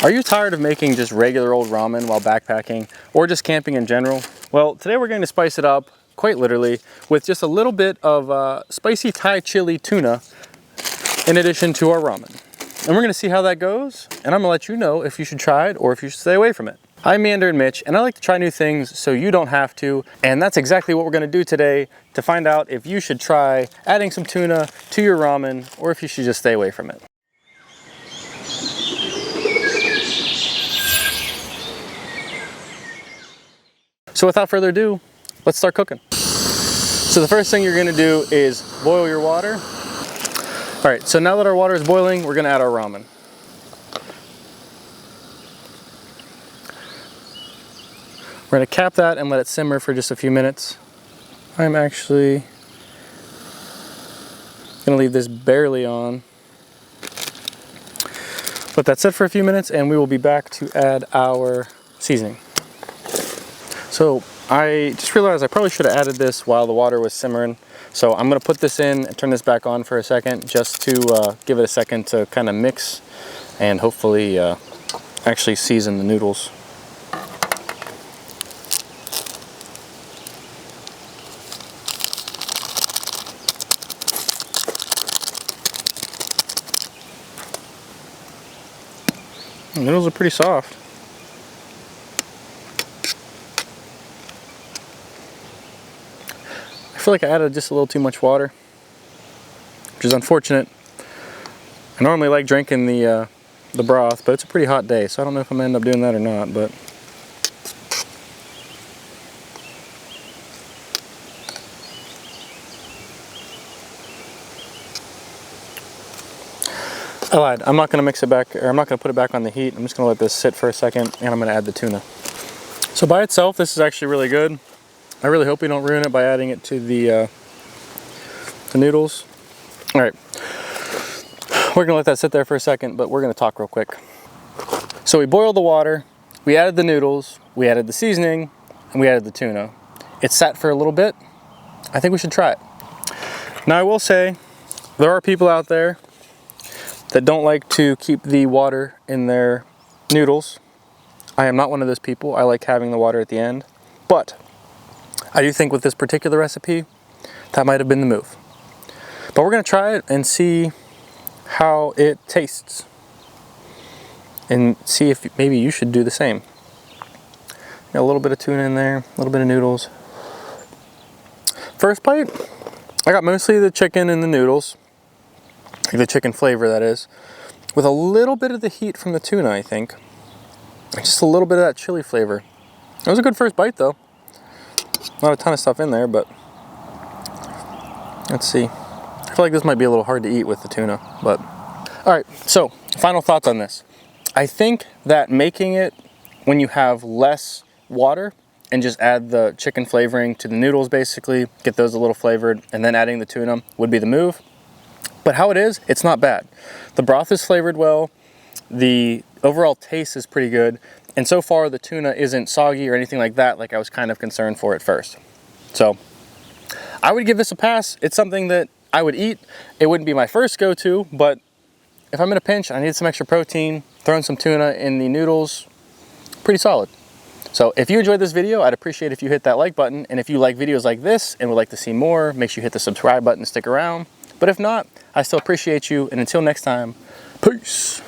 Are you tired of making just regular old ramen while backpacking or just camping in general? Well, today we're going to spice it up, quite literally, with just a little bit of spicy Thai chili tuna in addition to our ramen. And we're going to see how that goes, and I'm going to let you know if you should try it or if you should stay away from it. I'm Meander and Mitch, and I like to try new things so you don't have to, and that's exactly what we're going to do today to find out if you should try adding some tuna to your ramen or if you should just stay away from it. So without further ado, let's start cooking. So the first thing you're gonna do is boil your water. All right, so now that our water is boiling, we're gonna add our ramen. We're gonna cap that and let it simmer for just a few minutes. I'm actually gonna leave this barely on. Let that sit for a few minutes and we will be back to add our seasoning. So I just realized I probably should have added this while the water was simmering. So I'm gonna put this in and turn this back on for a second just to give it a second to kind of mix and hopefully actually season the noodles. The noodles are pretty soft. I feel like I added just a little too much water, which is unfortunate. I normally like drinking the broth, but it's a pretty hot day, so I don't know if I'm gonna end up doing that or not, but I lied. I'm not gonna mix it back, or I'm not gonna put it back on the heat. I'm just gonna let this sit for a second, and I'm gonna add the tuna. So by itself, this is actually really good. I really hope we don't ruin it by adding it to the noodles. All right, we're gonna let that sit there for a second, but we're gonna talk real quick. So we boiled the water, we added the noodles, we added the seasoning, and we added the tuna. It sat for a little bit. I think we should try it. Now I will say, there are people out there that don't like to keep the water in their noodles. I am not one of those people. I like having the water at the end, but I do think with this particular recipe, that might have been the move. But we're gonna try it and see how it tastes. And see if maybe you should do the same. Got a little bit of tuna in there, a little bit of noodles. First bite, I got mostly the chicken and the noodles. The chicken flavor, that is. With a little bit of the heat from the tuna, I think. Just a little bit of that chili flavor. It was a good first bite though. Not a ton of stuff in there, but let's see. I feel like this might be a little hard to eat with the tuna, but all right. So final thoughts on this. I think that making it when you have less water and just add the chicken flavoring to the noodles, basically get those a little flavored, and then adding the tuna would be the move. But how it is, it's not bad. The broth is flavored well. The overall taste is pretty good. And so far the tuna isn't soggy or anything like that, like I was kind of concerned for at first. So I would give this a pass. It's something that I would eat. It wouldn't be my first go-to, but if I'm in a pinch, I need some extra protein, throwing some tuna in the noodles, pretty solid. So if you enjoyed this video, I'd appreciate if you hit that like button. And if you like videos like this and would like to see more, make sure you hit the subscribe button to stick around. But if not, I still appreciate you. And until next time, peace.